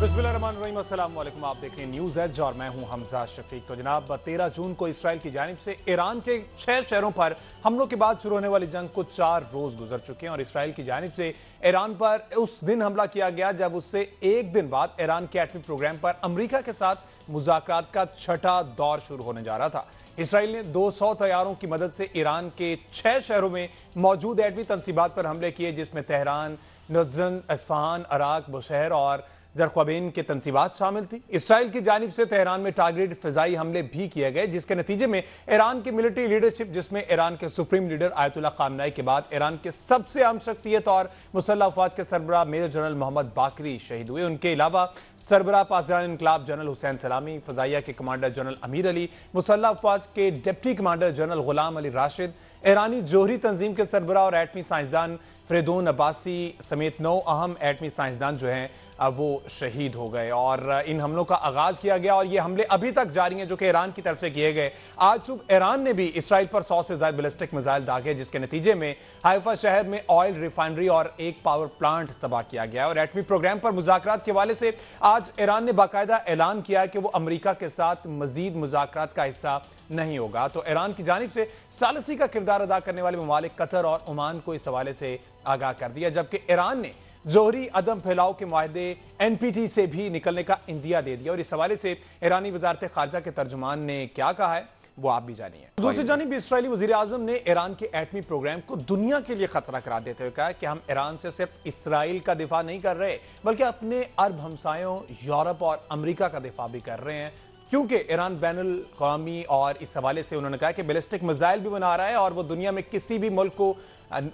बिस्मिल्लाहिर्रहमानिर्रहीम, अस्सलाम वालेकुम। आप देख रहे हैं न्यूज़ एज और मैं हूं हमजा शफीक। तो जनाब 13 जून को इसराइल की जानिब से ईरान के 6 शहरों पर हमलों के बाद शुरू होने वाली जंग को 4 रोज गुजर चुके हैं और इसराइल की जानिब से ईरान पर उस दिन हमला किया गया जब उससे एक दिन बाद ईरान के एटमी प्रोग्राम पर अमरीका के साथ मुज़ाकरात का छठा दौर शुरू होने जा रहा था। इसराइल ने 200 तैयारों की मदद से ईरान के 6 शहरों में मौजूद एटमी तंसीबात पर हमले किए, जिसमें तेहरान, नजन, अस्फहान, अराक, बुशहर और जरख्वाबेन के तंसीबात शामिल थी। इसराइल की जानिब से तेहरान में टारगेटेड फिजाई हमले भी किए गए, जिसके नतीजे में ईरान की मिलिट्री लीडरशिप, जिसमें ईरान के सुप्रीम लीडर आयतुल्लाह खामनाई के बाद ईरान के सबसे अहम शख्सियत और मुसल्लह अफवाज के सरबराह मेजर जनरल मोहम्मद बाकरी शहीद हुए। उनके अलावा सरबराह पासदार इनकलाब जनरल हुसैन सलामी, फजाइया के कमांडर जनरल अमीर अली, मुसल्लह अफवाज के deputy commander general Ghulam Ali Rashid, ईरानी जोहरी तंजीम के सरबराह और एटमी साइंसदान फरेदोन अब्बासी समेत 9 अहम एटमी साइंसदान जो हैं वो शहीद हो गए और इन हमलों का आगाज किया गया और ये हमले अभी तक जारी हैं जो कि ईरान की तरफ से किए गए। आज सुबह ईरान ने भी इसराइल पर 100 से ज्यादा बैलिस्टिक मिसाइल दागे, जिसके नतीजे में हाइफा शहर में ऑयल रिफाइनरी और एक पावर प्लांट तबाह किया गया और एटमी प्रोग्राम पर मुज़ाकरात के हवाले से आज ईरान ने बाकायदा ऐलान किया कि वो अमरीका के साथ मजीद मुज़ाकरात का हिस्सा नहीं होगा। तो ईरान की जानिब से सालसी का किरदार अदा करने वाले ममालिक कतर और ओमान को इस हवाले से आगाह कर दिया, जबकि ईरान ने जोहरी अदम फैलाव के मुआहदे एनपीटी से भी निकलने का इंदिया दे दिया। और इस हवाले से ईरानी वजारत खारजा के तर्जुमान ने क्या कहा है वो आप भी जानिए। दूसरी जानिब इसराइली वजीर आजम ने ईरान के एटमी प्रोग्राम को दुनिया के लिए खतरा करार देते हुए कहा कि हम ईरान से सिर्फ इसराइल का दिफा नहीं कर रहे बल्कि अपने अरब हमसायों यूरोप और अमरीका का दिफा भी कर रहे हैं, क्योंकि ईरान बैनुल अक़वामी और इस हवाले से उन्होंने कहा कि बैलिस्टिक मिसाइल भी बना रहा है और वो दुनिया में किसी भी मुल्क को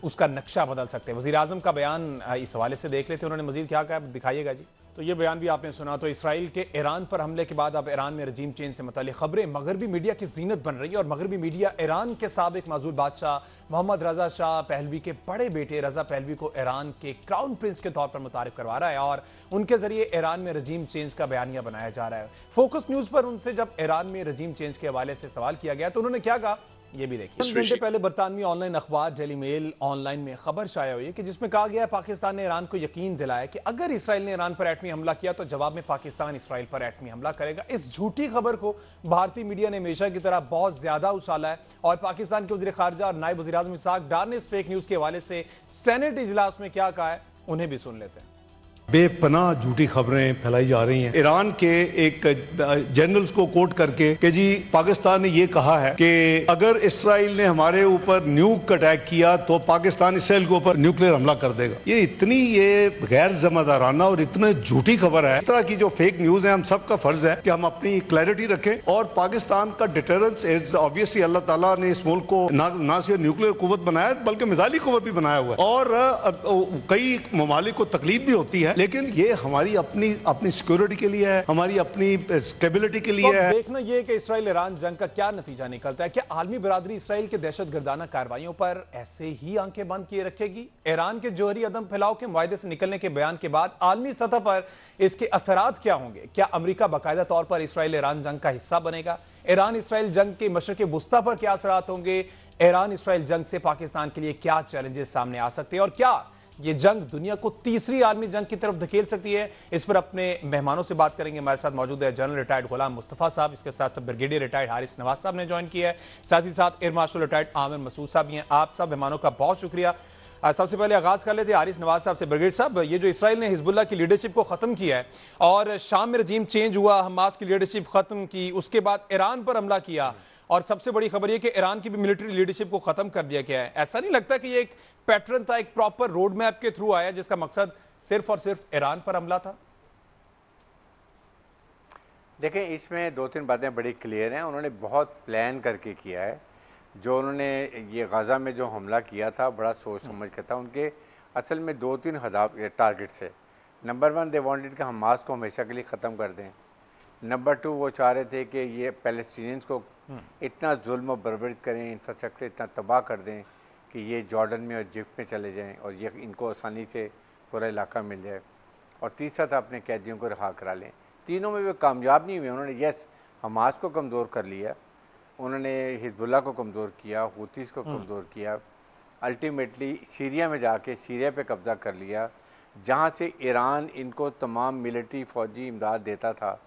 उसका नक्शा बदल सकते हैं। वज़ीर आज़म का बयान इस हवाले से देख लेते हैं, उन्होंने मजीद क्या कहा दिखाइएगा जी। तो ये बयान भी आपने सुना। तो इसराइल के ईरान पर हमले के बाद अब ईरान में रजीम चेंज से मुताल्लिक़ खबरें मगरबी मीडिया की जीनत बन रही है और मगरबी मीडिया ईरान के साबिक माजूल बादशाह मोहम्मद रजा शाह पहलवी के बड़े बेटे रजा पहलवी को ईरान के क्राउन प्रिंस के तौर पर मुतारिफ करवा रहा है और उनके जरिए ईरान में रजीम चेंज का बयानिया बनाया जा रहा है। फोकस न्यूज पर उनसे जब ईरान में रजीम चेंज के हवाले से सवाल किया गया तो उन्होंने क्या कहा, ये भी देखिए। कुछ घंटे पहले बरतानवी ऑनलाइन अखबार डेली मेल ऑनलाइन में खबर शाया हुई है कि जिसमें कहा गया है पाकिस्तान ने ईरान को यकीन दिलाया कि अगर इसराइल ने ईरान पर एटमी हमला किया तो जवाब में पाकिस्तान इसराइल पर एटमी हमला करेगा। इस झूठी खबर को भारतीय मीडिया ने हमेशा की तरह बहुत ज्यादा उछाला है और पाकिस्तान के वज़ीर खारजा और नायब वज़ीर आज़म इसहाक डार ने इस फेक न्यूज के हवाले से सेनेट इजलास में क्या कहा है उन्हें भी सुन लेते हैं। बेपनाह झूठी खबरें फैलाई जा रही हैं ईरान के एक जनरल्स को कोट करके कि जी पाकिस्तान ने ये कहा है कि अगर इसराइल ने हमारे ऊपर न्यूक अटैक किया तो पाकिस्तान इसराइल के ऊपर न्यूक्लियर हमला कर देगा। ये गैर जिम्मेदाराना और इतनी झूठी खबर है। इस तरह की जो फेक न्यूज है, हम सबका फर्ज है कि हम अपनी क्लैरिटी रखें और पाकिस्तान का डिटरेंस इज ऑब्वियसली अल्लाह ताला ने इस मुल्क को ना सिर्फ न्यूक्लियर कुव्वत बनाया बल्कि मिसाइली कुव्वत भी बनाया हुआ है और कई ममालिक को तकलीफ भी होती है, लेकिन ये हमारी अपनी सिक्योरिटी के लिए है, हमारी अपनी स्टेबिलिटी के लिए है। देखना ये कि इसराइल ईरान जंग का क्या नतीजा निकलता है। क्या आलमी बरादरी इसराइल के दहशतगर्दाना कार्रवाइयों पर ऐसे ही आंखें बंद किए रखेगी? ईरान के जोहरी अदम फैलाव के मुआहदे से निकलने के बयान के बाद आलमी सतह पर इसके असरात क्या होंगे? क्या अमरीका बाकायदा तौर पर इसराइल ईरान जंग का हिस्सा बनेगा? ईरान इसराइल जंग के मशरक़ वुस्ता पर क्या असरात होंगे? ईरान इसराइल जंग से पाकिस्तान के लिए क्या चैलेंजेस सामने आ सकते हैं और क्या ये जंग दुनिया को तीसरी आलमी जंग की तरफ धकेल सकती है? इस पर अपने मेहमानों से बात करेंगे। हमारे साथ मौजूद है जनरल रिटायर्ड गुलाम मुस्तफ़ा साहब, इसके साथ साथ ब्रिगेडियर रिटायर्ड हारिस नवाज साहब ने ज्वाइन किया है, साथ ही साथ air marshal retired Aamir Masood साहब भी हैं। आप सब मेहमानों का बहुत शुक्रिया। सबसे पहले आगाज कर लेते हैं हारिस नवाज साहब से। ब्रिगेड साहब, ये जो इसराइल ने हिजबुल्लाह की लीडरशिप को खत्म किया है और शाम में रजीम चेंज हुआ, हमास की लीडरशिप खत्म की, उसके बाद ईरान पर हमला किया और सबसे बड़ी खबर यह कि ईरान की भी मिलिट्री लीडरशिप को खत्म कर दिया गया है, ऐसा नहीं लगता कि ये एक पैटर्न था, एक प्रॉपर रोड मैप के थ्रू आया जिसका मकसद सिर्फ और सिर्फ ईरान पर हमला था? देखें, इसमें 2-3 बातें बड़ी क्लियर हैं। उन्होंने बहुत प्लान करके किया है। जो उन्होंने ये गाज़ा में जो हमला किया था बड़ा सोच समझ के था। उनके असल में 2-3 टारगेट्स है। नंबर 1 दे वांटेड कि हमास को हमेशा के लिए ख़त्म कर दें। नंबर 2 वो चाह रहे थे कि ये पैलेस्टीनियंस को इतना जुल्म और बर्बरी करें, इंफ्रास्ट्रक्चर इतना तबाह कर दें कि ये जॉर्डन में और इजिप्ट में चले जाएं और ये इनको आसानी से पूरा इलाका मिल जाए। और तीसरा था अपने कैदियों को रिहा करा लें। तीनों में वे कामयाब नहीं हुए। उन्होंने यस हमास को कमज़ोर कर लिया, उन्होंने हिजबुल्लाह को कमज़ोर किया, हूतीस को कमज़ोर किया, अल्टीमेटली सीरिया में जाके सीरिया पे कब्ज़ा कर लिया, जहाँ से ईरान इनको तमाम मिलिट्री फौजी इमदाद देता था,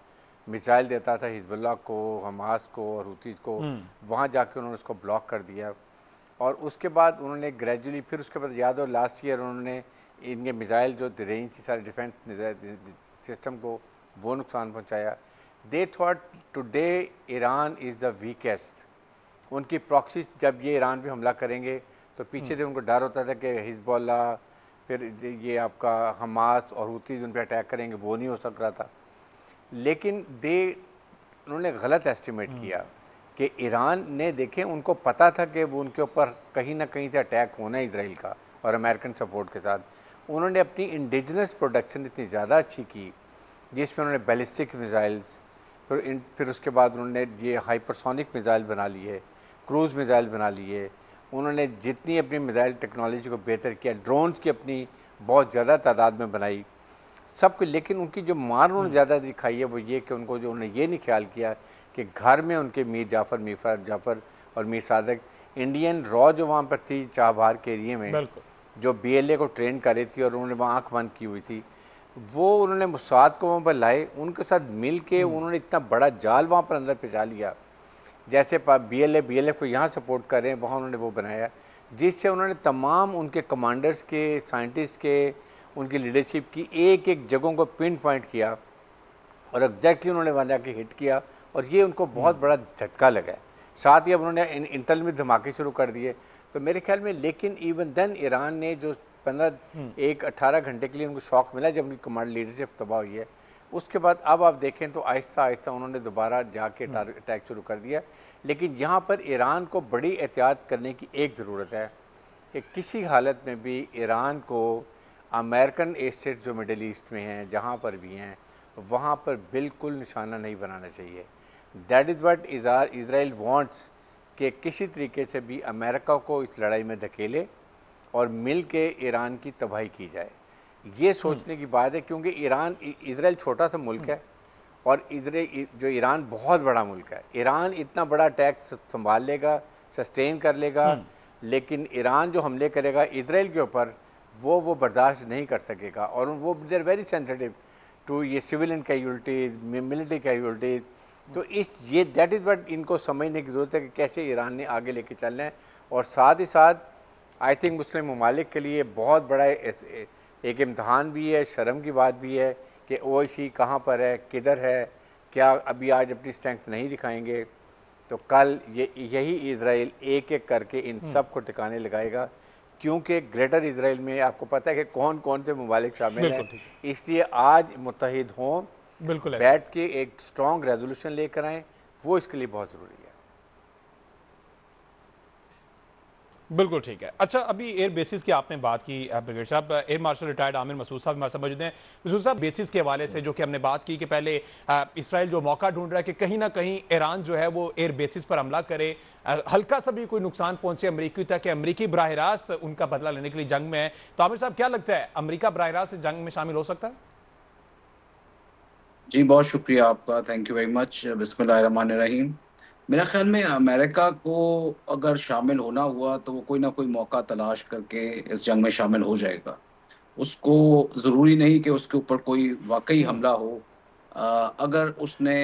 मिसाइल देता था हिजबुल्लाह को, हमास को और हुतीज को, वहाँ जाके उन्होंने उसको ब्लॉक कर दिया। और उसके बाद उन्होंने ग्रेजुअली फिर उसके बाद याद हो लास्ट ईयर उन्होंने इनके मिसाइल जो रेंज थी सारे डिफेंस सिस्टम को, वो नुकसान पहुँचाया। They thought today Iran is the weakest. उनकी प्रॉक्सी जब ये ईरान पे हमला करेंगे तो पीछे से उनको डर होता था कि हिजबुल्लाह, फिर ये आपका हमास और हुतीज उन पर अटैक करेंगे, वो नहीं हो सक रहा था। लेकिन उन्होंने गलत एस्टिमेट किया कि ईरान ने, देखें उनको पता था कि वो उनके ऊपर कहीं ना कहीं से अटैक होना है इसराइल का, और अमेरिकन सपोर्ट के साथ उन्होंने अपनी इंडिजिनस प्रोडक्शन इतनी ज़्यादा अच्छी की, जिसमें उन्होंने बैलिस्टिक मिसाइल्स, फिर उसके बाद उन्होंने ये हाइपरसोनिक मिसाइल बना लिए, क्रूज़ मिसाइल बना लिए। उन्होंने जितनी अपनी मिसाइल टेक्नोलॉजी को बेहतर किया, ड्रोन्स की अपनी बहुत ज़्यादा तादाद में बनाई सब कुछ। लेकिन उनकी जो मार उन्होंने ज़्यादा दिखाई है वो ये कि उनको जो उन्होंने ये नहीं ख्याल किया कि घर में उनके मीर जाफ़र और मीर सादक, इंडियन रॉ जो वहाँ पर थी चाबहार के एरिए में, जो BLA को ट्रेन कर रही थी और उन्होंने वहाँ आँख बंद की हुई थी, वो उन्होंने मुसाद को वहाँ पर लाए, उनके साथ मिल के उन्होंने इतना बड़ा जाल वहाँ पर अंदर पिछा लिया। जैसे BLF को यहाँ सपोर्ट कर रहे हैं, वहाँ उन्होंने वो बनाया, जिससे उन्होंने तमाम उनके कमांडर्स के, साइंटिस्ट के, उनकी लीडरशिप की एक एक जगहों को पिन पॉइंट किया और एग्जैक्टली उन्होंने वहाँ जाके हिट किया, और ये उनको बहुत बड़ा झटका लगा। साथ ही अब उन्होंने इंटेल में धमाके शुरू कर दिए। तो मेरे ख्याल में, लेकिन इवन देन ईरान ने जो 18 घंटे के लिए उनको शॉक मिला जब उनकी कमांड लीडरशिप तबाह हुई है, उसके बाद अब आप देखें तो आहिस्ता आहिस्ता उन्होंने दोबारा जाके अटैक शुरू कर दिया। लेकिन यहाँ पर ईरान को बड़ी एहतियात करने की एक ज़रूरत है कि किसी हालत में भी ईरान को अमेरिकन एस्टेट जो मिडिल ईस्ट में हैं, जहाँ पर भी हैं, वहाँ पर बिल्कुल निशाना नहीं बनाना चाहिए। That is what Israel wants, कि किसी तरीके से भी अमेरिका को इस लड़ाई में धकेले और मिल के ईरान की तबाही की जाए। ये सोचने की बात है, क्योंकि इज़राइल छोटा सा मुल्क है और जो ईरान बहुत बड़ा मुल्क है। ईरान इतना बड़ा टैक्स संभाल लेगा, सस्टेन कर लेगा, लेकिन ईरान जो हमले करेगा इज़राइल के ऊपर, वो बर्दाश्त नहीं कर सकेगा। और वो they are very sensitive to ये सिविलियन कैजुअल्टीज, मिलिट्री कैजुअल्टीज। तो दैट इज़ व्हाट इनको समझने की ज़रूरत है कि कैसे ईरान ने आगे लेके चलना है। और साथ ही साथ आई थिंक मुस्लिम ममालिक के लिए बहुत बड़ा एक इम्तहान भी है, शर्म की बात भी है कि OIC कहाँ पर है, किधर है। क्या अभी आज अपनी स्ट्रेंथ नहीं दिखाएंगे तो कल यही इजराइल एक एक करके इन सब को ठिकाने लगाएगा। क्योंकि ग्रेटर इजराइल में आपको पता है कि कौन कौन से ममालिक शामिल हैं, इसलिए आज मुत्तहिद हों, बिल्कुल बैठ के एक स्ट्रॉन्ग रेजोल्यूशन लेकर आएँ, वो इसके लिए बहुत ज़रूरी है। बिल्कुल ठीक है। अच्छा, अभी एयर बेसिस की आपने बात की ब्रिगेडियर साहब, air marshal retired Aamir Masood साहब हमारे साथ मौजूद हैं। मसूद साहब, बेसिस के हवाले से जो कि हमने बात की कि पहले इसराइल जो मौका ढूंढ रहा है कि कहीं ना कहीं ईरान जो है वो एयर बेसिस पर हमला करे, हल्का सा भी कोई नुकसान पहुंचे अमरीकी तक, अमरीकी बराह रास्त उनका बदला लेने के लिए जंग में है। तो आमिर साहब, क्या लगता है अमरीका बराह रास्त जंग में शामिल हो सकता है? जी, बहुत शुक्रिया आपका, थैंक यू वेरी मच। बिस्मिल्लाहिर्रहमानिर्रहीम। मेरा ख्याल में अमेरिका को अगर शामिल होना हुआ तो वो कोई ना कोई मौका तलाश करके इस जंग में शामिल हो जाएगा। उसको ज़रूरी नहीं कि उसके ऊपर कोई वाकई हमला हो। अगर उसने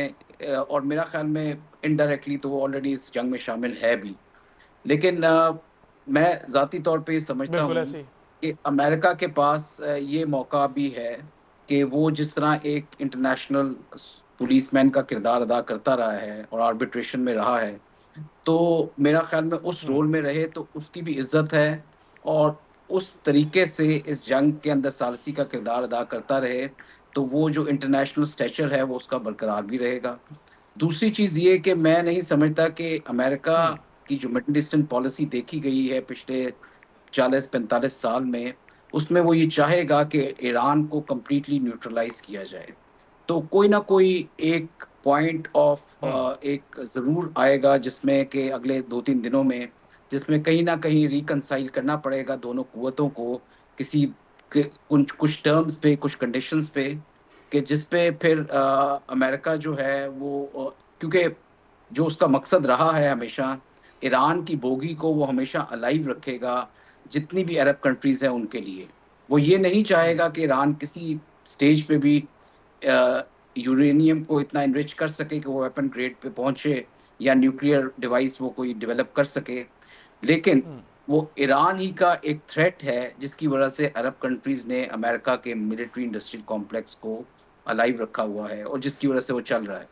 और मेरा ख्याल में इनडायरेक्टली तो वो ऑलरेडी इस जंग में शामिल है भी। लेकिन मैं ज़ाती तौर पे समझता हूँ कि अमेरिका के पास ये मौका भी है कि वो जिस तरह एक इंटरनेशनल पुलिसमैन का किरदार अदा करता रहा है और आर्बिट्रेशन में रहा है, तो मेरा ख्याल में उस रोल में रहे तो उसकी भी इज्जत है, और उस तरीके से इस जंग के अंदर सालसी का किरदार अदा करता रहे तो वो जो इंटरनेशनल स्टेचर है वो उसका बरकरार भी रहेगा। दूसरी चीज़ ये कि मैं नहीं समझता कि अमेरिका की जो मिडल ईस्टर्न पॉलिसी देखी गई है पिछले 40-45 साल में, उसमें वो ये चाहेगा कि ईरान को कंप्लीटली न्यूट्रलाइज किया जाए। तो कोई ना कोई एक पॉइंट ऑफ एक ज़रूर आएगा जिसमें कि अगले 2-3 दिनों में, जिसमें कहीं ना कहीं रिकंसाइल करना पड़ेगा दोनों कुव्वतों को किसी कुछ टर्म्स पे, कुछ कंडीशंस पे, कि जिस पे फिर अमेरिका जो है वो क्योंकि जो उसका मकसद रहा है हमेशा, ईरान की बोगी को वो हमेशा अलाइव रखेगा जितनी भी अरब कंट्रीज़ हैं उनके लिए। वो ये नहीं चाहेगा कि ईरान किसी स्टेज पे भी यूरेनियम को इतना इनरिच कर सके कि वो वेपन ग्रेड पे पहुंचे या न्यूक्लियर डिवाइस वो कोई डेवलप कर सके। लेकिन वो ईरान ही का एक थ्रेट है जिसकी वजह से अरब कंट्रीज ने अमेरिका के मिलिट्री इंडस्ट्रियल कॉम्प्लेक्स को अलाइव रखा हुआ है और जिसकी वजह से वो चल रहा है।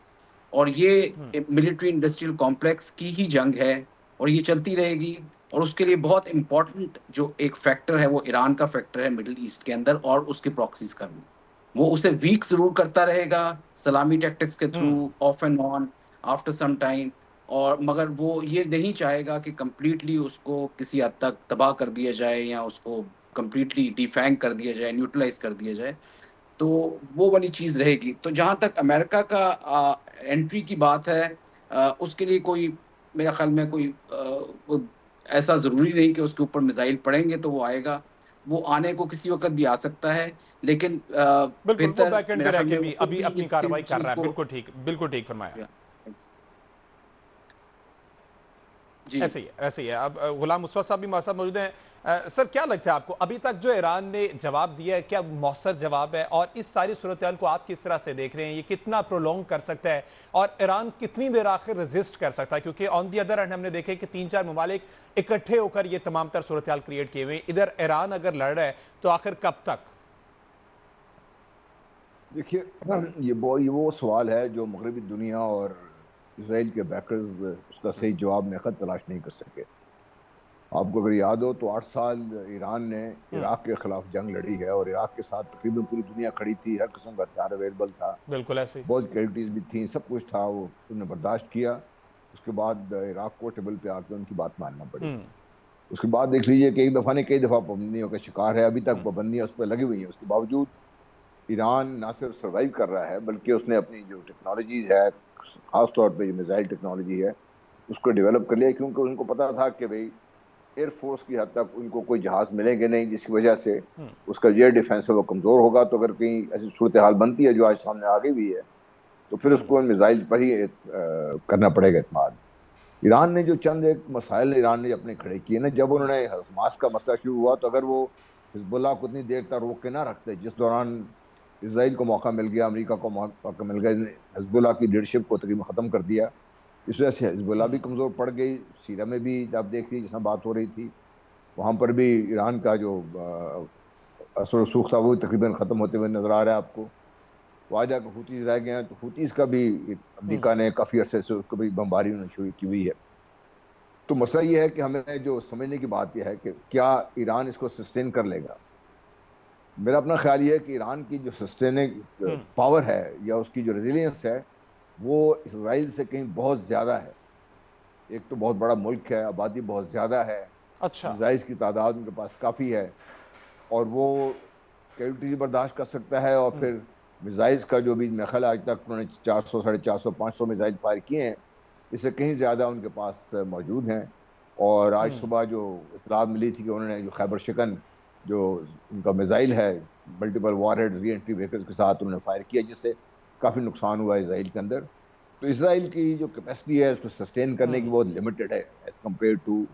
और ये मिलिट्री इंडस्ट्रियल कॉम्प्लेक्स की ही जंग है और ये चलती रहेगी। और उसके लिए बहुत इंपॉर्टेंट जो एक फैक्टर है वो ईरान का फैक्टर है मिडिल ईस्ट के अंदर और उसके प्रॉक्सीज का भी। वो उसे वीक जरूर करता रहेगा सलामी टैक्टिक्स के through, off and on, after some time. और मगर वो ये नहीं चाहेगा कि कंप्लीटली उसको किसी हद तक तबाह कर दिया जाए या उसको कंप्लीटली डिफैंग कर दिया जाए, न्यूट्रलाइज कर दिया जाए। तो वो वाली चीज़ रहेगी। तो जहाँ तक अमेरिका का एंट्री की बात है, उसके लिए कोई मेरे ख्याल में कोई ऐसा ज़रूरी नहीं कि उसके ऊपर मिसाइल पड़ेंगे तो वो आएगा। वो आने को किसी वक़्त भी आ सकता है, लेकिन बिल्कुल, वो बेहतर बैकएंड पे मेरे रह ख्याल के में वो भी खुद अभी भी अपनी इस कार्रवाई कर चीज़ रहा है। को। बिल्कुल ठीक फरमाया। या, जी। ऐसे ही है। अब गुलाम मुस्तफा साहब भी हमारे साथ मौजूद हैं। सर, क्या लगता है आपको अभी तक जो ईरान ने जवाब दिया है, क्या मौसर जवाब है? और इस सारी सूरत को आप किस तरह से देख रहे हैं? ये कितना प्रोलॉन्ग कर सकता है और ईरान कितनी देर आखिर रेजिस्ट कर सकता है? क्योंकि ऑन दी अदर हैंड हमने देखे कि 3-4 ममालिक इकट्ठे होकर ये तमाम तर सूरत क्रिएट किए हुए हैं। इधर ईरान अगर लड़ रहा है तो आखिर कब तक? देखिए, ये वो सवाल है जो मगरबी दुनिया और इसराइल के बैकर्स उसका सही जवाब में खत तलाश नहीं कर सके। आपको अगर याद हो तो 8 साल ईरान ने इराक के खिलाफ जंग लड़ी है और इराक के साथ तकरीबन पूरी दुनिया खड़ी थी, हर किस्म का हथियार अवेलेबल था, बिल्कुल ऐसे ही। बहुत कैजुअलिटीज भी थी, सब कुछ था, वो उन्होंने बर्दाश्त किया। उसके बाद इराक को टेबल पे आकर उनकी बात मानना पड़ी। उसके बाद देख लीजिए कि एक दफ़ा नहीं कई दफ़ा पाबंदियों का शिकार है, अभी तक पाबंदियाँ उस पर लगी हुई हैं। उसके बावजूद ईरान ना सिर्फ सर्वाइव कर रहा है बल्कि उसने अपनी जो टेक्नोलॉजीज है, ख़ास तौर पे जो मिसाइल टेक्नोलॉजी है, उसको डेवलप कर लिया, क्योंकि उनको पता था कि भाई एयरफोर्स की हद तक उनको कोई जहाज़ मिलेंगे नहीं, जिसकी वजह से उसका एयर डिफेंस है वो कमज़ोर होगा। तो अगर कहीं ऐसी सूरत हाल बनती है जो आज सामने आ गई हुई है, तो फिर उसको मिसाइल पर ही करना पड़ेगा इत्मीनान। ईरान ने जो चंद एक मसाइल ईरान ने अपने खड़े किए ना, जब उन्होंने हमास का मसला शुरू हुआ, तो अगर वो हिजबुल्लाह को उतनी देर तक रोक के ना रखते, जिस दौरान इसराइल को मौका मिल गया, अमेरिका को मौका मिल गया, हिजबुल्लाह की लीडरशिप को तकरीबन ख़त्म कर दिया। इस वजह से हिजबुल्लाह भी कमज़ोर पड़ गई। सीरिया में भी आप देख लीजिए, जिसमें बात हो रही थी, वहाँ पर भी ईरान का जो असर रसूख था वो तकरीबन ख़त्म होते हुए नज़र आ रहा है आपको। तो आज जाकर हूतीज़ रह गए हैं, तो हूतीज़ का भी अमेरिका ने काफ़ी अरसे से उसको भी बमबारी उन्होंने शुरू की हुई है। तो मसला ये है कि हमें जो समझने की बात यह है कि क्या ईरान इसको सस्टेन कर लेगा। मेरा अपना ख्याल ये है कि ईरान की जो सस्टेनिंग पावर है या उसकी जो रेजिलियंस है वो इसराइल से कहीं बहुत ज़्यादा है। एक तो बहुत बड़ा मुल्क है, आबादी बहुत ज़्यादा है, अच्छा। मिसाइल्स की तादाद उनके पास काफ़ी है और वो कैजुअल्टीज बर्दाश्त कर सकता है। और फिर मिसाइल्स का जो भी मेरा ख्याल आज तक उन्होंने 400, 450, 500 मिसाइल फायर किए हैं, इससे कहीं ज़्यादा उनके पास मौजूद हैं। और आज सुबह जो इतला मिली थी कि उन्होंने जो खैबर शिकन जो उनका मिसाइल है, multiple warhead re entry vehicles के साथ उन्होंने फायर किया, जिससे काफ़ी नुकसान हुआ इसराइल के अंदर। तो इसराइल की जो कैपेसिटी है उसको सस्टेन करने की बहुत लिमिटेड है एज़ कम्पेयर टू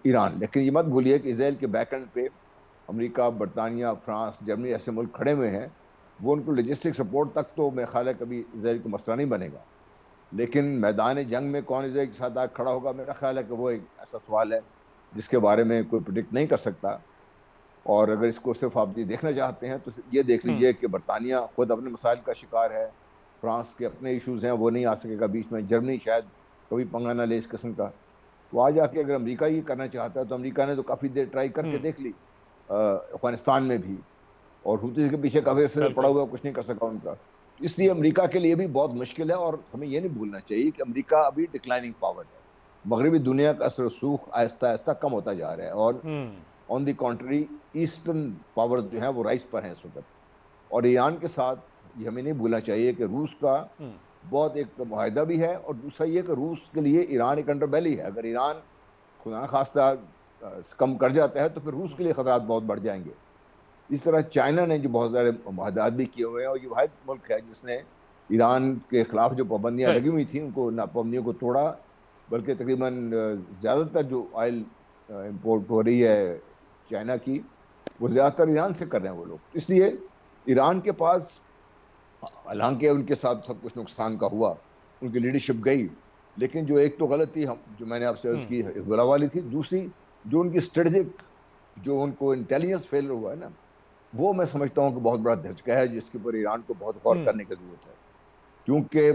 ईरान। लेकिन ये मत भूलिए कि इसराइल के बैक एंड पे अमेरिका, बरतानिया, फ्रांस, जर्मनी ऐसे मुल्क खड़े हुए हैं। वो उनको लॉजिस्टिक सपोर्ट तक तो मेरा ख्याल है कभी इसराइल को मसला नहीं बनेगा, लेकिन मैदान जंग में कौन इसराइल के साथ आग खड़ा होगा, मेरा ख्याल है कि वो एक ऐसा सवाल है जिसके बारे में कोई प्रिडिक्ट नहीं कर सकता। और अगर इसको सिर्फ आप देखना चाहते हैं तो ये देख लीजिए कि बरतानिया खुद अपने मसाइल का शिकार है, फ्रांस के अपने इश्यूज़ हैं, वो नहीं आ सकेगा बीच में, जर्मनी शायद कभी पंगा ना ले इस किस्म का। तो आज आके अगर अमेरिका ये करना चाहता है तो अमेरिका ने तो काफ़ी देर ट्राई करके देख ली अफगानिस्तान में भी, और हूतीज़ के पीछे काफ़ी अर्से पड़ा हुआ, कुछ नहीं कर सका उनका। इसलिए अमेरिका के लिए भी बहुत मुश्किल है। और हमें ये नहीं भूलना चाहिए कि अमेरिका अभी डिक्लाइनिंग पावर है, मगरबी दुनिया का असर रसूख आहिस्ता आहिस्ता कम होता जा रहा है, और ऑन द कॉन्ट्री ईस्टर्न पावर जो है वो राइज पर है इस वक्त। और ईरान के साथ ये हमें नहीं भूलना चाहिए कि रूस का बहुत एक मुआहदा भी है, और दूसरा ये कि रूस के लिए ईरान एक अंडरबेली है। अगर ईरान खुदा खास्ता कम कर जाता है तो फिर रूस के लिए खतरात बहुत बढ़ जाएंगे। इस तरह चाइना ने जो बहुत सारे मुआहदात भी किए हुए हैं, और ये वाहिद मुल्क है जिसने ईरान के खिलाफ जो पाबंदियाँ लगी हुई थी उनको ना पाबंदियों को तोड़ा, बल्कि तकरीबन ज़्यादातर जो ऑयल इम्पोर्ट हो रही है चाइना की, वो ज़्यादातर ईरान से कर रहे हैं वो लोग। इसलिए ईरान के पास, हालांकि उनके साथ सब कुछ नुकसान का हुआ, उनकी लीडरशिप गई, लेकिन जो एक तो गलती हम जो मैंने आपसे अर्ज की हिजबुल्लाह वाली थी, दूसरी जो उनकी स्ट्रेटेजिक, जो उनको इंटेलिजेंस फेलियर हुआ है ना, वो मैं समझता हूँ कि बहुत बड़ा धचका है जिसके ऊपर ईरान को बहुत गौर करने की जरूरत है, क्योंकि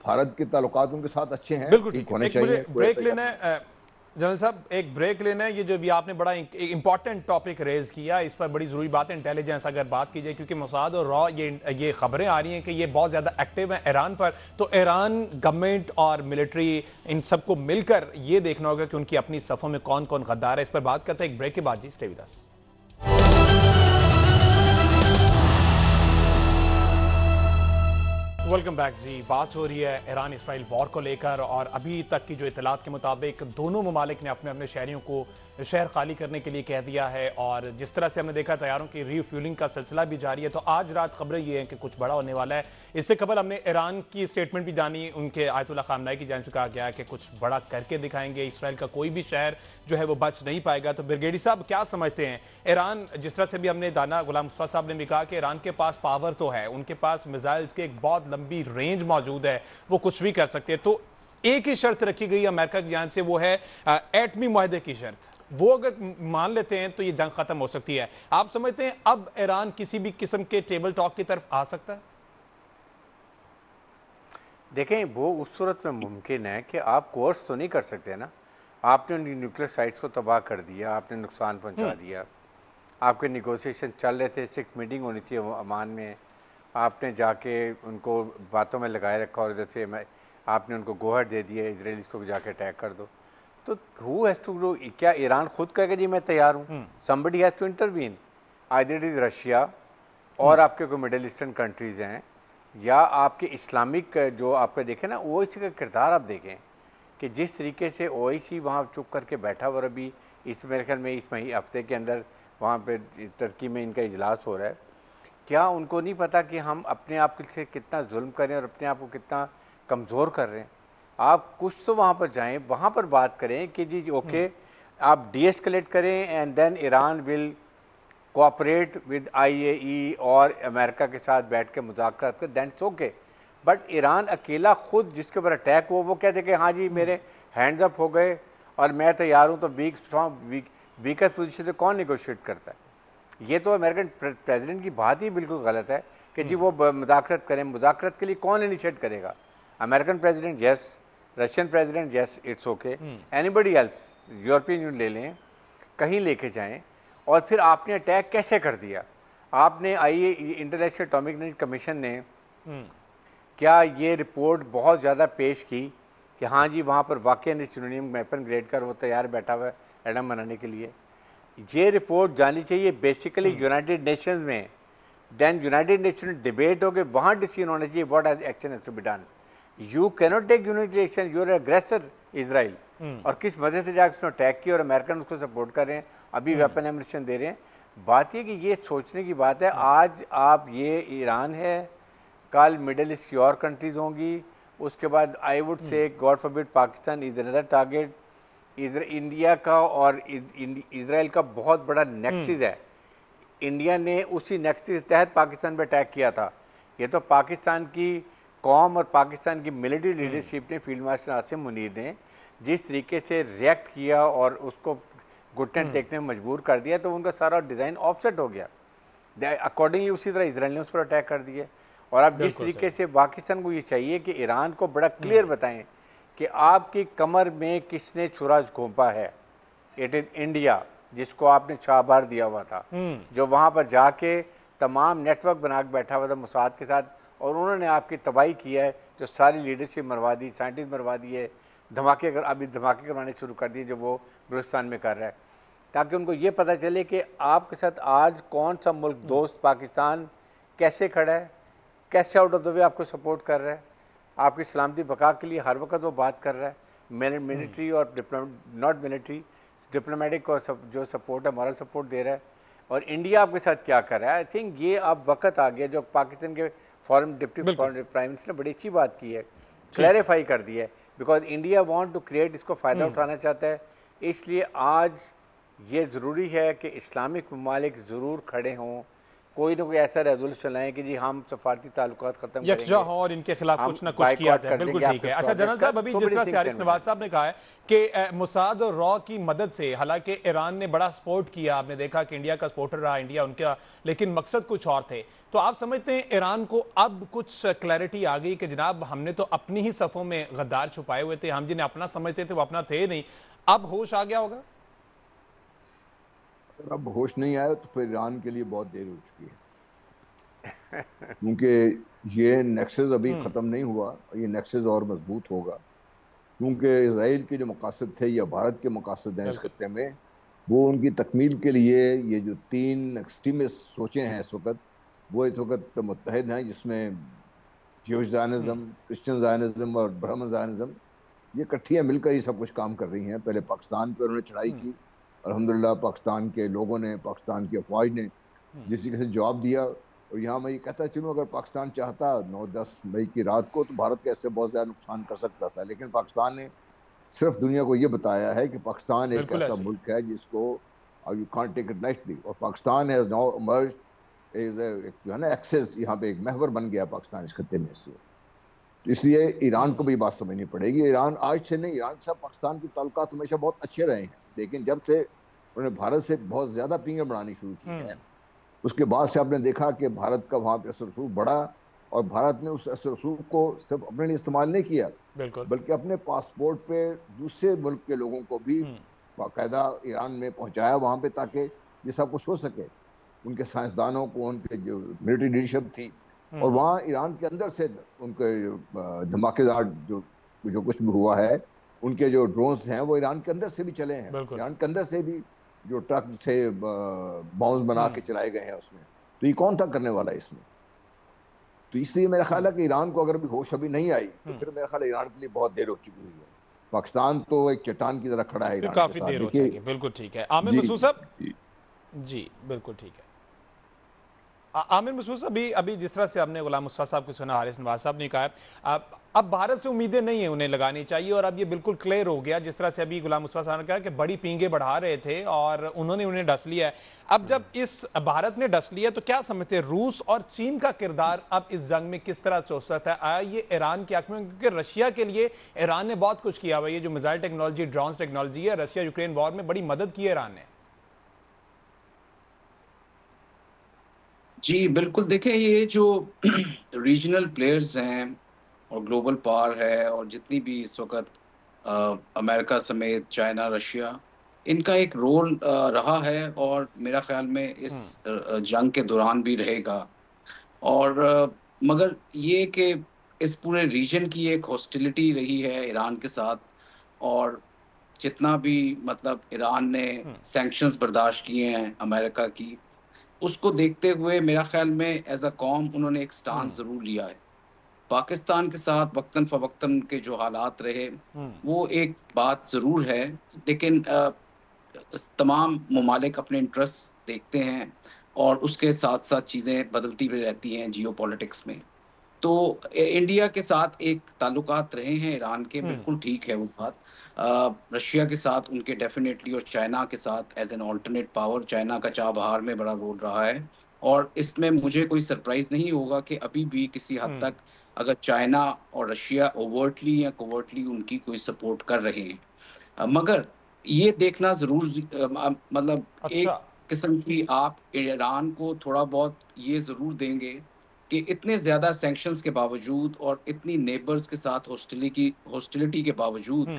भारत के ताल्लुकात उनके साथ अच्छे हैं, बिल्कुल ठीक ठीक होने है। एक चाहिए, मुझे ब्रेक लेना है जनरल साहब, एक ब्रेक लेना है। ये जो भी आपने बड़ा इंपॉर्टेंट टॉपिक रेज किया, इस पर बड़ी जरूरी बात है इंटेलिजेंस अगर बात की जाए, क्योंकि मोसाद और रॉ ये खबरें आ रही हैं कि ये बहुत ज्यादा एक्टिव है ईरान पर। तो ईरान गवर्नमेंट और मिलिट्री इन सबको मिलकर ये देखना होगा कि उनकी अपनी सफों में कौन कौन गद्दार है। इस पर बात करते हैं एक ब्रेक के बाद। जी stay with us. Welcome back जी। बात हो रही है ईरान इसराइल वॉर को लेकर, और अभी तक की जो इतलात के मुताबिक दोनों ममालिक ने अपने अपने शहरियों को शहर खाली करने के लिए कह दिया है, और जिस तरह से हमने देखा तैयारों की रीफ्यूलिंग का सिलसिला भी जारी है। तो आज रात खबरें ये हैं कि कुछ बड़ा होने वाला है। इससे कबल हमने ईरान की स्टेटमेंट भी जानी, उनके आयतुल्ला खामनाई की जानिब से कहा गया है कि कुछ बड़ा करके दिखाएंगे, इसराइल का कोई भी शहर जो है वो बच नहीं पाएगा। तो ब्रिगेडी साहब क्या समझते हैं, ईरान जिस तरह से भी हमने जाना, गुलाम मुस्तफा साहब ने भी कहा कि ईरान के पास पावर तो है, उनके पास मिसाइल्स के एक बहुत लंबी रेंज मौजूद है, वो कुछ भी कर सकते हैं। तो एक ही शर्त रखी गई अमेरिका की जानिब से, वो है एटमी मुआहदे की शर्त। वो अगर मान लेते हैं तो ये जंग खत्म हो सकती है। आप समझते हैं अब ईरान किसी भी किस्म के टेबल टॉक की तरफ आ सकता है? देखें, वो उस सूरत में मुमकिन है कि आप कोर्स तो नहीं कर सकते ना। आपने न्यूक्लियर साइट्स को तबाह कर दिया, आपने नुकसान पहुंचा दिया, आपके निगोशिएशन चल रहे थे, 6 मीटिंग होनी थी अमान में, आपने जाके उनको बातों में लगाए रखा और जैसे आपने उनको गोहर दे दिया इजराइलीज को जाके अटैक कर दो। तो हु हैज टू डू? क्या ईरान खुद कहेगा जी मैं तैयार हूं? Somebody has to intervene, either it is Russia और आपके कोई मिडिल ईस्टर्न कंट्रीज हैं, या आपके इस्लामिक जो आपके देखें ना ओआईसी का किरदार आप देखें कि जिस तरीके से ओआईसी वहाँ चुप करके बैठा हुआ, अभी इस मेरे ख्याल में इस हफ्ते के अंदर वहाँ पे तुर्की में इनका इजलास हो रहा है। क्या उनको नहीं पता कि हम अपने आप से कितना जुल्म करें और अपने आप को कितना कमज़ोर कर रहे हैं? आप कुछ तो वहाँ पर जाएं, वहाँ पर बात करें कि जी ओके आप डीएस्केलेट करें and then Iran will cooperate with IAEA और अमेरिका के साथ बैठ के मुज़ाकरात कर, दैट्स ओके। बट ईरान अकेला खुद जिसके ऊपर अटैक हो वो कहते कि हाँ जी मेरे हैंड्स अप हो गए और मैं तैयार हूँ, तो वीकर पोजीशन से कौन निगोशिएट करता है? ये तो अमेरिकन प्रेसिडेंट की बात ही बिल्कुल गलत है कि जी वो मुज़ाकरत करें। मुज़ाकरत के लिए कौन इनिशिएट करेगा? American president yes, Russian president yes, it's okay, anybody else, European union ले लें, कहीं लेके जाएं। और फिर आपने अटैक कैसे कर दिया? आपने आइए इंटरनेशनल एटॉमिक एनर्जी कमीशन ने क्या ये रिपोर्ट बहुत ज़्यादा पेश की कि हाँ जी वहाँ पर वाकई यूरेनियम वेपन ग्रेड कर वो तैयार बैठा हुआ है एटम बनाने के लिए? ये रिपोर्ट जानी चाहिए बेसिकली यूनाइटेड नेशंस में, देन यूनाइटेड नेशन डिबेट हो गए, वहाँ डिसीजन होना चाहिए what action has to be done. You cannot take united action, you are aggressor Israel. और किस वजह से जाकर उसने अटैक किया और अमेरिकन उसको सपोर्ट कर रहे हैं, अभी वेपन एमिनेशन दे रहे हैं। बात ये कि ये सोचने की बात है, आज आप ये ईरान है, कल मिडिल ईस्ट की और कंट्रीज होंगी, उसके बाद I would say God forbid Pakistan is another target. India का और इजराइल का बहुत बड़ा नेक्सिस है। इंडिया ने उसी नेक्सिस के तहत पाकिस्तान पर अटैक किया था। ये तो पाकिस्तान की कौम और पाकिस्तान की मिलिट्री लीडरशिप ने, फील्ड मार्शल आसिम मुनीर ने जिस तरीके से रिएक्ट किया और उसको घुटने टेकने में मजबूर कर दिया, तो उनका सारा डिज़ाइन ऑफसेट हो गया। अकॉर्डिंगली उसी तरह इसराइल ने उस पर अटैक कर दिया। और अब जिस तरीके से पाकिस्तान को ये चाहिए कि ईरान को बड़ा क्लियर बताएं कि आपकी कमर में किसने छुरा घोंपा है। इट इज इंडिया, जिसको आपने छाबार दिया हुआ था, जो वहां पर जाके तमाम नेटवर्क बना के बैठा हुआ था मोसाद के साथ, और उन्होंने आपकी तबाही की है, जो सारी लीडरशिप मरवा दी, साइंटिस्ट मरवा दिए, अभी धमाके करवाने शुरू कर दिए जो वो बलूचिस्तान में कर रहा है, ताकि उनको ये पता चले कि आपके साथ आज कौन सा मुल्क दोस्त पाकिस्तान कैसे खड़ा है, कैसे आउट ऑफ द वे आपको सपोर्ट कर रहा है, आपकी सलामती बका के लिए हर वक्त वो बात कर रहा है। मिलिट्री और नॉट मिलिट्री, डिप्लोमेटिक और जो सपोर्ट है, मॉरल सपोर्ट दे रहा है। और इंडिया आपके साथ क्या कर रहा है? आई थिंक ये अब वक्त आ गया, जो पाकिस्तान के फॉरेन डिप्टी प्राइम मिनिस्टर ने बड़ी अच्छी बात की है, क्लैरिफाई कर दी है, because India want to create, इसको फायदा उठाना चाहता है। इसलिए आज ये ज़रूरी है कि इस्लामिक ममालिक ज़रूर खड़े हों, कोई ना कोई ऐसा रेजोल्यूशन लाएं कि जी हम सफारती ताल्लुकात ख़त्म यकजा करेंगे, हो और इनके खिलाफ हम कुछ ना कुछ किया बाइकआउट जाए। कर बिल्कुल देंगे ठीक आपके है। अच्छा प्रोजेक्ट जनरल का। साहब, अभी सो जिस मेनी तरह से things Haris can be Nawaz done. साहब ने कहा है कि मुसाद और रॉ की मदद से, हालांकि ईरान ने बड़ा सपोर्ट किया, आपने देखा कि इंडिया का सपोर्टर रहा इंडिया उनका, लेकिन मकसद कुछ और थे। तो आप समझते हैं ईरान को अब कुछ क्लैरिटी आ गई कि जनाब हमने तो अपनी ही सफ़ों में गद्दार छुपाए हुए थे, हम जिन्हें अपना समझते थे वो अपना थे नहीं, अब होश आ गया होगा? अगर अब होश नहीं आया तो फिर ईरान के लिए बहुत देर हो चुकी है, क्योंकि ये नेक्सस अभी खत्म नहीं हुआ, ये नेक्सस और मजबूत होगा, क्योंकि इसराइल के जो मकासद थे या भारत के मकासद हैं इस बिल्कुल। खत्ते में, वो उनकी तकमील के लिए ये जो तीन एक्सट्रीमिस्ट सोचे हैं इस वक्त, वो इस वक्त मुत्तहिद हैं, जिसमें ज्यूश ज़ायनिज़्म, क्रिश्चियन ज़ायनिज़्म और ब्राह्मण ज़ायनिज़्म, ये इकट्ठियाँ मिलकर ये सब कुछ काम कर रही हैं। पहले पाकिस्तान पर उन्होंने चढ़ाई की, अल्हम्दुलिल्लाह पाकिस्तान के लोगों ने, पाकिस्तान की अफवाज ने जिस तरीके से जवाब दिया। और यहाँ मैं ये कहता चलूँ, अगर पाकिस्तान चाहता 9-10 मई की रात को, तो भारत का इससे बहुत ज़्यादा नुकसान कर सकता था, लेकिन पाकिस्तान ने सिर्फ दुनिया को ये बताया है कि पाकिस्तान एक बिल्कुल ऐसा ऐसे ही। मुल्क है जिसको you can't take it lightly, और Pakistan has now emerged as जो है ना एक्सेस, यहाँ पे एक महवर बन गया पाकिस्तान इस खत्ते में। इसलिए ईरान को भी बात समझनी पड़ेगी। ईरान आज से नहीं, ईरान के साथ पाकिस्तान के ताल्लुकात हमेशा बहुत अच्छे रहे हैं, लेकिन जब से उन्होंने भारत से बहुत ज्यादा पींगे बढ़ानी शुरू की है, उसके बाद से आपने देखा कि भारत का वहां पे असर रसूख बढ़ा, और भारत ने उस असर रसूख को सिर्फ अपने लिए इस्तेमाल नहीं किया, बिल्कुल। बल्कि अपने पासपोर्ट पे दूसरे मुल्क के लोगों को भी बाकायदा ईरान में पहुंचाया वहां पे, ताकि ये सब कुछ हो सके। उनके साइंसदानों को, उनके जो मिलिट्री लीडरशिप थी, और वहाँ ईरान के अंदर से उनके धमाकेदार जो जो कुछ भी हुआ है, उनके जो ड्रोन्स हैं वो ईरान के अंदर से भी चले हैं, बिल्कुल। ईरान के अंदर से भी जो ट्रक से बॉम्ब बना के चलाए गए हैं उसमें। तो ये कौन था करने वाला इसमें? तो इसलिए मेरा ख्याल है कि ईरान को अगर भी होश अभी नहीं आई, तो फिर मेरा ख्याल है ईरान के लिए बहुत देर हो चुकी हुई है। पाकिस्तान तो एक चट्टान की तरह खड़ा है फिर ईरान के काफी साथ। देर हो देखिए जाएगी। बिल्कुल ठीक है। आमिर जी मसूद साहब। जी जी बिल्कुल ठीक है। आमिर मसूद, अभी अभी जिस तरह से हमने गुलाम मुस्तफा साहब को सुना, हारिस नवाज साहब ने कहा अब भारत से उम्मीदें नहीं है उन्हें लगानी चाहिए, और अब ये बिल्कुल क्लियर हो गया, जिस तरह से अभी गुलाम मुस्तफा साहब ने कहा कि बड़ी पींगे बढ़ा रहे थे और उन्होंने उन्हें डस लिया है। अब जब इस भारत ने डस लिया, तो क्या समझते हैं रूस और चीन का किरदार अब इस जंग में किस तरह हो सकता है? आया ये ईरान के हक में? क्योंकि रशिया के लिए ईरान ने बहुत कुछ किया हुआ, ये जो मिसाइल टेक्नोलॉजी, ड्रोन टेक्नोलॉजी है, रशिया यूक्रेन वॉर में बड़ी मदद की है ईरान ने। जी बिल्कुल, देखिए ये जो रीजनल प्लेयर्स हैं और ग्लोबल पावर है, और जितनी भी इस वक्त अमेरिका समेत चाइना, रशिया, इनका एक रोल रहा है, और मेरा ख्याल में इस जंग के दौरान भी रहेगा। और मगर ये कि इस पूरे रीजन की एक हॉस्टिलिटी रही है ईरान के साथ, और जितना भी मतलब ईरान ने सैंक्शंस बर्दाश्त किए हैं अमेरिका की, उसको देखते हुए मेरा ख्याल में एज अ कॉम उन्होंने एक स्टांस ज़रूर लिया है। पाकिस्तान के साथ वक्तन फ़वक्तन के जो हालात रहे, वो एक बात ज़रूर है, लेकिन तमाम ममालिक अपने इंटरेस्ट देखते हैं, और उसके साथ-साथ चीज़ें बदलती भी रहती हैं जियोपॉलिटिक्स में। तो इंडिया के साथ एक ताल्लुकात रहे हैं ईरान के, बिल्कुल ठीक है वो बात। रशिया के साथ उनके डेफिनेटली, और चाइना के साथ as an alternate power, China का चाबहार में बड़ा रोल रहा है, और इसमें मुझे कोई सरप्राइज नहीं होगा कि अभी भी किसी हद तक अगर चाइना और रशिया ओवर्टली या कोवर्टली उनकी कोई सपोर्ट कर रहे हैं। मगर ये देखना ज़रूर मतलब अच्छा। एक किस्म की आप ईरान को थोड़ा बहुत ये ज़रूर देंगे कि इतने ज़्यादा सैंक्शंस के बावजूद और इतनी नेबर्स के साथ हॉस्टिलिटी के बावजूद,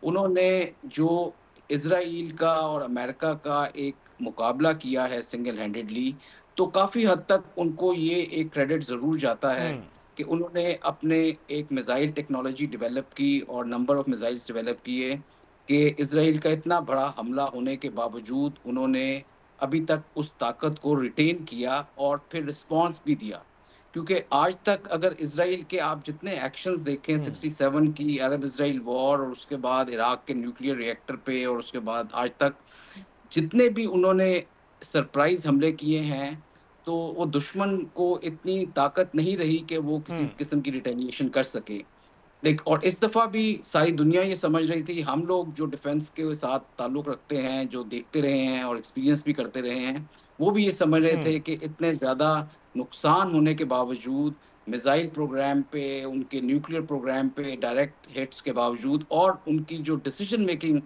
उन्होंने जो इज़राइल का और अमेरिका का एक मुकाबला किया है सिंगल हैंडेडली, तो काफ़ी हद तक उनको ये एक क्रेडिट ज़रूर जाता है कि उन्होंने अपने एक मिसाइल टेक्नोलॉजी डेवलप की और नंबर ऑफ मिसाइल्स डेवलप किए, कि इज़राइल का इतना बड़ा हमला होने के बावजूद उन्होंने अभी तक उस ताकत को रिटेन किया और फिर रिस्पॉन्स भी दिया। क्योंकि आज तक अगर इज़राइल के आप जितने एक्शंस देखें, 67 की अरब इज़राइल वॉर, और उसके बाद इराक के न्यूक्लियर रिएक्टर पे, और उसके बाद आज तक जितने भी उन्होंने सरप्राइज़ हमले किए हैं, तो वो दुश्मन को इतनी ताकत नहीं रही कि वो किसी किस्म की रिटेलिएशन कर सके। देख, और इस दफा भी सारी दुनिया ये समझ रही थी, हम लोग जो डिफेंस के साथ ताल्लुक रखते हैं, जो देखते रहे हैं और एक्सपीरियंस भी करते रहे हैं, वो भी ये समझ रहे थे कि इतने ज्यादा नुकसान होने के बावजूद, मिसाइल प्रोग्राम पे, उनके न्यूक्लियर प्रोग्राम पे डायरेक्ट हिट्स के बावजूद, और उनकी जो डिसीजन मेकिंग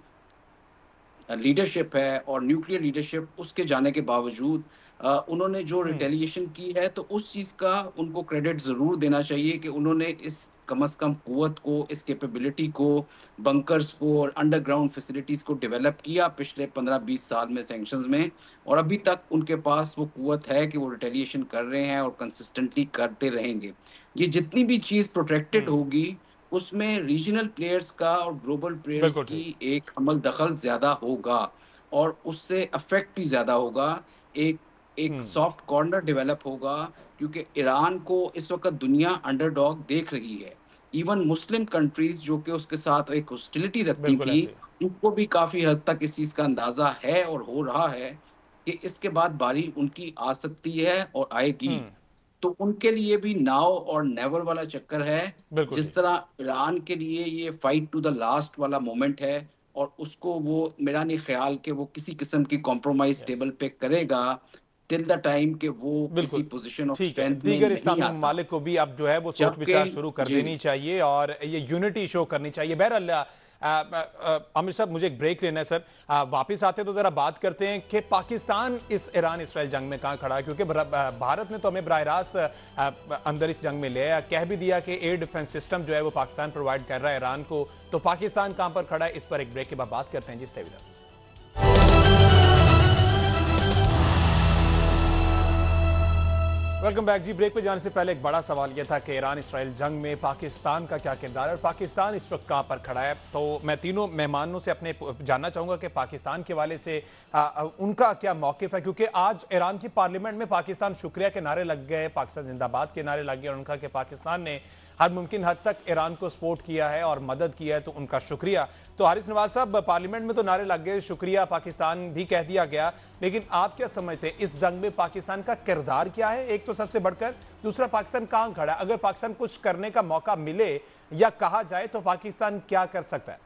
लीडरशिप है और न्यूक्लियर लीडरशिप उसके जाने के बावजूद, उन्होंने जो रिटेलिएशन की है, तो उस चीज़ का उनको क्रेडिट ज़रूर देना चाहिए कि उन्होंने इस कम से कम कुवत को, इस कैपेबिलिटी को, बंकर्स को और अंडरग्राउंड फैसिलिटीज़ को डेवलप किया पिछले 15-20 साल में सैंक्शंस में, और अभी तक उनके पास वो कुवत है कि वो रिटेलिएशन कर रहे हैं और कंसिस्टेंटली करते रहेंगे। ये जितनी भी चीज़ प्रोटेक्टेड होगी, उसमें रीजनल प्लेयर्स का और ग्लोबल प्लेयर्स बिल्कुल की ठीक। एक अमल दखल ज़्यादा होगा, और उससे इफ़ेक्ट भी ज़्यादा होगा। एक एक सॉफ्ट कॉर्नर डेवलप होगा, क्योंकि ईरान को इस वक़्त दुनिया अंडरडॉग देख रही है। इवन मुस्लिम कंट्रीज़ जो कि उसके साथ एक हॉस्टिलिटी रखती बिल्कुल थी, ऐसे ही। उनको भी काफ़ी हद तक इस चीज़ का अंदाज़ा है और हो रहा है कि इसके बाद बारी उनकी आ सकती है और आएगी। तो उनके लिए भी नाउ और नेवर वाला चक्कर है। बिल्कुल जिस ठीक। तरह ईरान के लिए ये फाइट टू द लास्ट वाला मोमेंट है, और उसको वो, मेरा नहीं ख्याल कि वो किसी किस्म की कॉम्प्रोमाइज़ यस। टेबल पे करेगा टिल द टाइम कि वो किसी बिल्कुल, पोज़ीशन ऑफ ठीक है। स्ट्रेंथ में दीगर नहीं इस्लामी आता। ममालिक को भी अब जो है वो जबकि सोच-विचार शुरू कर जी। देनी चाहिए और ये यूनिटी शो करनी चाहिए। बहरहाल आमिर साहब मुझे एक ब्रेक लेना है सर। वापस आते तो ज़रा बात करते हैं कि पाकिस्तान इस ईरान-इसराइल जंग में कहाँ खड़ा है? क्योंकि भारत ने तो हमें बराह रास्त अंदर इस जंग में ले आया, कह भी दिया कि एयर डिफेंस सिस्टम जो है वो पाकिस्तान प्रोवाइड कर रहा है ईरान को। तो पाकिस्तान कहाँ पर खड़ा है? इस पर एक ब्रेक के बाद बात करते हैं जी। Stay with us. Welcome back जी। ब्रेक पे जाने से पहले एक बड़ा सवाल यह था कि ईरान इसराइल जंग में पाकिस्तान का क्या किरदार है और पाकिस्तान इस वक्त कहां पर खड़ा है। तो मैं तीनों मेहमानों से अपने जानना चाहूंगा कि पाकिस्तान के हवाले से उनका क्या मौकिफ है, क्योंकि आज ईरान की पार्लियामेंट में पाकिस्तान शुक्रिया के नारे लग गए, पाकिस्तान जिंदाबाद के नारे लग गए और उनका कि पाकिस्तान ने हर मुमकिन हद तक ईरान को सपोर्ट किया है और मदद किया है, तो उनका शुक्रिया। तो हारिस नवाज साहब, पार्लियामेंट में तो नारे लग गए, शुक्रिया पाकिस्तान भी कह दिया गया, लेकिन आप क्या समझते हैं इस जंग में पाकिस्तान का किरदार क्या है? एक तो सबसे बढ़कर, दूसरा पाकिस्तान कहां खड़ा है? अगर पाकिस्तान कुछ करने का मौका मिले या कहा जाए तो पाकिस्तान क्या कर सकता है?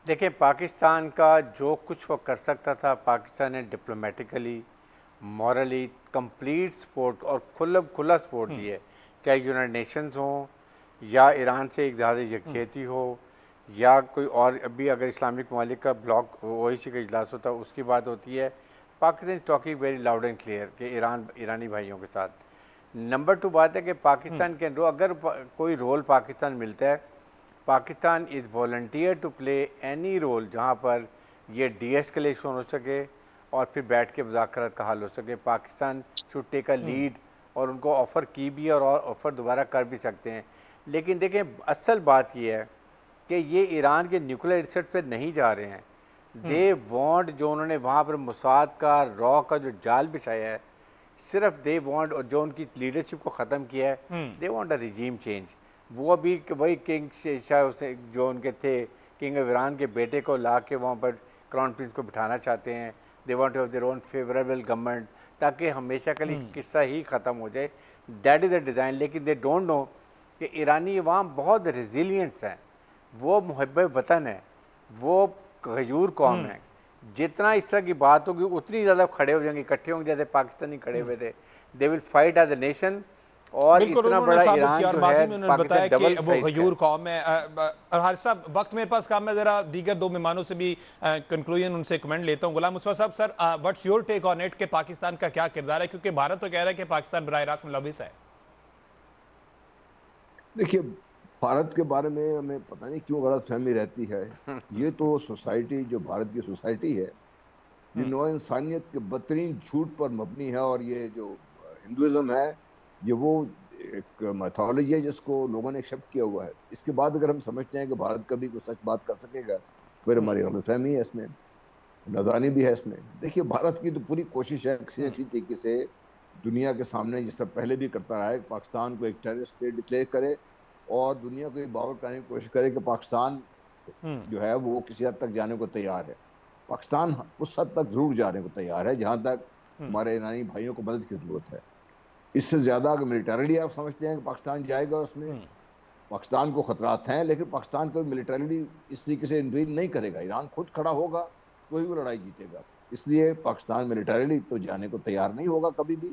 देखिए, पाकिस्तान का जो कुछ वो कर सकता था, पाकिस्तान ने डिप्लोमेटिकली, मॉरली कंप्लीट सपोर्ट और खुला सपोर्ट दिया है। चाहे यूनाइटेड नेशंस हो, या ईरान से एक ज़्यादा यकजहती हो, या कोई और, अभी अगर इस्लामिक ममालिक का ब्लॉक ओआईसी का इजलास होता है उसकी बात होती है, Pakistan is talking very loud and clear कि ईरानी भाइयों के साथ। नंबर 2 बात है कि पाकिस्तान के अगर कोई रोल पाकिस्तान मिलता है, Pakistan is volunteer to play any role जहाँ पर ये डीएस्केलेशन हो सके और फिर बैठ के मुज़ाकरात का हल हो सके। Pakistan should take a lead, और उनको ऑफ़र की भी और ऑफ़र दोबारा कर भी सकते हैं। लेकिन देखें, असल बात यह है कि ये ईरान के न्यूक्लियर रिसर्च पे नहीं जा रहे हैं। दे वांट, जो उन्होंने वहाँ पर मुसाद का, रॉ का जो जाल बिछाया है, सिर्फ दे वांट, और जो उनकी लीडरशिप को ख़त्म किया है, they want a regime change. वो अभी वही किंग जो उनके थे, किंग ऑफ ईरान के बेटे को ला के वहाँ पर क्राउन प्रिंस को बिठाना चाहते हैं। They want to have their own favourable government, ताकि हमेशा के लिए किस्सा ही ख़त्म हो जाए। That is the design. लेकिन दे डोंट नो कि ईरानी अवाम बहुत रेजिलियंट्स हैं, वो मुहब्ब वतन है, वो गयूर कौम है। जितना इस तरह की बात होगी उतनी ज़्यादा खड़े हो जाएंगे, इकट्ठे होंगे, जैसे पाकिस्तानी खड़े हुए थे। They will fight as a nation. और इतना बड़ा ईरान जो है, बताया कि वो साइज का गयूर है। कौम है। और हारिस साहब, वक्त मेरे पास कम है, जरा दीगर दो मेहमानों से भी कंक्लूजन उनसे कमेंट लेता हूँ। गुलाम मुस्तफा साहब, sir what's your take on it कि पाकिस्तान का क्या किरदार है, क्योंकि भारत तो कह रहा है कि पाकिस्तान बराह रास्त मुलविस है। देखिए, भारत के बारे में हमें पता नहीं क्यों गलत फहमी रहती है। ये तो सोसाइटी, जो भारत की सोसाइटी है, ये नौ इंसानियत के बदतरीन झूठ पर मबनी है। और ये जो हिंदुइज्म है, ये वो एक मैथोलॉजी है जिसको लोगों ने एक्सेप्ट किया हुआ है। इसके बाद अगर हम समझते हैं कि भारत कभी कोई सच बात कर सकेगा, फिर हमारी गलतफहमी है, इसमें नादानी भी है इसमें। देखिए, भारत की तो पूरी कोशिश है किसी न किसी तरीके से दुनिया के सामने, जिस तरह पहले भी करता रहा है, पाकिस्तान को एक टेररिस्ट स्टेट डिक्लेयर करे और दुनिया को ये बावर कराने की कोशिश करे कि पाकिस्तान जो है वो किसी हद तक जाने को तैयार है। पाकिस्तान उस हद तक जरूर जाने को तैयार है जहां तक हमारे ईरानी भाइयों को मदद की जरूरत है। इससे ज़्यादा अगर मिलिटरीली आप समझते हैं कि पाकिस्तान जाएगा उसमें, पाकिस्तान को खतरात हैं, लेकिन पाकिस्तान को मिलिटरीली इस तरीके से इंटरवीन नहीं करेगा। ईरान खुद खड़ा होगा तो ही वो लड़ाई जीतेगा। इसलिए पाकिस्तान मिलिटरीली तो जाने को तैयार नहीं होगा कभी भी,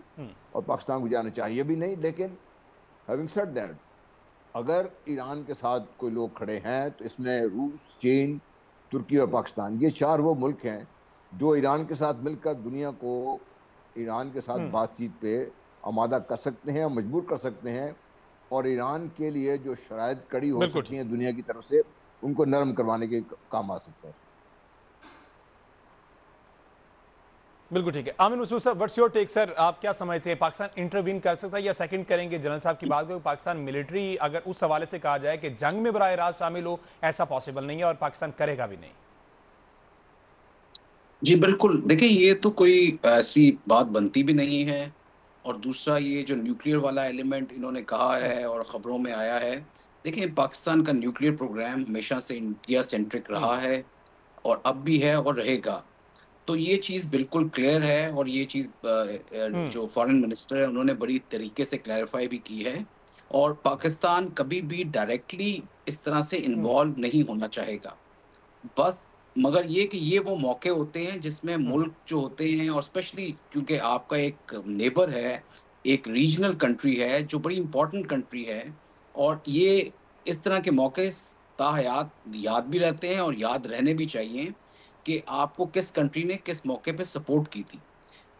और पाकिस्तान को जाना चाहिए भी नहीं। लेकिन हैविंग सेड दैट, अगर ईरान के साथ कोई लोग खड़े हैं तो इसमें रूस, चीन, तुर्की और पाकिस्तान, ये 4 वो मुल्क हैं जो ईरान के साथ मिलकर दुनिया को ईरान के साथ बातचीत पे आमादा कर सकते हैं, मजबूर कर सकते हैं, और ईरान के लिए जो शराइत कड़ी हो सकती हैं दुनिया की तरफ से, उनको नरम करवाने के काम आ सकता है। बिल्कुल ठीक है। Aamir Masood sir, what's your take sir, आप क्या समझते हैं, पाकिस्तान इंटरवीन कर सकता है या सेकंड करेंगे? जनरल साहब की बात करें, पाकिस्तान मिलिट्री अगर उस हवाले से कहा जाए कि जंग में बराह रास्त शामिल हो, ऐसा पॉसिबल नहीं है और पाकिस्तान करेगा भी नहीं। जी बिल्कुल, देखिए ये तो कोई ऐसी बात बनती भी नहीं है। और दूसरा, ये जो न्यूक्लियर वाला एलिमेंट इन्होंने कहा है और खबरों में आया है, देखिए पाकिस्तान का न्यूक्लियर प्रोग्राम हमेशा से इंडिया सेंट्रिक रहा है और अब भी है और रहेगा। तो ये चीज़ बिल्कुल क्लियर है, और ये चीज़ जो फॉरेन मिनिस्टर है उन्होंने बड़ी तरीके से क्लैरिफाई भी की है। और पाकिस्तान कभी भी डायरेक्टली इस तरह से इन्वॉल्व नहीं होना चाहेगा। बस मगर ये कि ये वो मौके होते हैं जिसमें मुल्क जो होते हैं, और स्पेशली क्योंकि आपका एक नेबर है, एक रीजनल कंट्री है जो बड़ी इंपॉर्टेंट कंट्री है, और ये इस तरह के मौके ताहयात याद भी रहते हैं और याद रहने भी चाहिए कि आपको किस कंट्री ने किस मौके पे सपोर्ट की थी।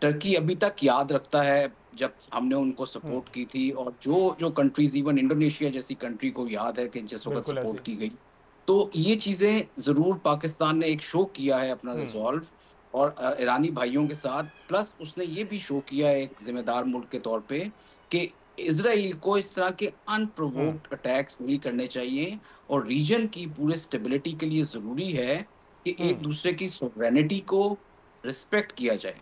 टर्की अभी तक याद रखता है जब हमने उनको सपोर्ट की थी, और जो कंट्रीज, इवन इंडोनेशिया जैसी कंट्री को याद है कि जिस वक्त सपोर्ट की गई। तो ये चीज़ें ज़रूर पाकिस्तान ने एक शो किया है अपना रिजॉल्व, और ईरानी भाइयों के साथ, प्लस उसने ये भी शो किया है एक जिम्मेदार मुल्क के तौर पे कि इजराइल को इस तरह के अनप्रोवोक्ड अटैक्स नहीं करने चाहिए, और रीजन की पूरे स्टेबिलिटी के लिए ज़रूरी है कि एक दूसरे की सोवरेनिटी को रिस्पेक्ट किया जाए।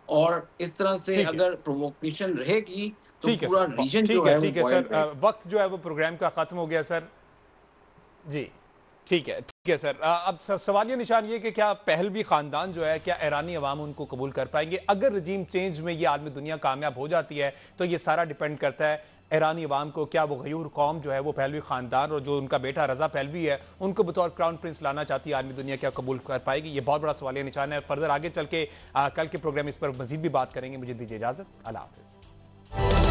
और इस तरह से अगर प्रोवोकेशन रहेगी तो पूरा रीजन जो है ठीक है सर, वक्त जो है वो प्रोग्राम का खत्म हो गया सर जी। ठीक है सर। अब सवालिया निशान ये कि क्या पहलवी खानदान जो है, क्या ईरानी अवाम उनको कबूल कर पाएंगे? अगर रजीम चेंज में ये आलमी दुनिया कामयाब हो जाती है तो ये सारा डिपेंड करता है ईरानी अवाम को, क्या वो गयूर कौम जो है वो पहलवी खानदान और जो उनका बेटा रजा पहलवी है उनको बतौर क्राउन प्रिंस लाना चाहती है आलमी दुनिया, क्या कबूल कर पाएगी? ये बहुत बड़ा सवालिया निशान है। फर्दर आगे चल के कल के प्रोग्राम इस पर मजीद भी बात करेंगे। मुझे दीजिए इजाजत, अल्लाह हाफिज।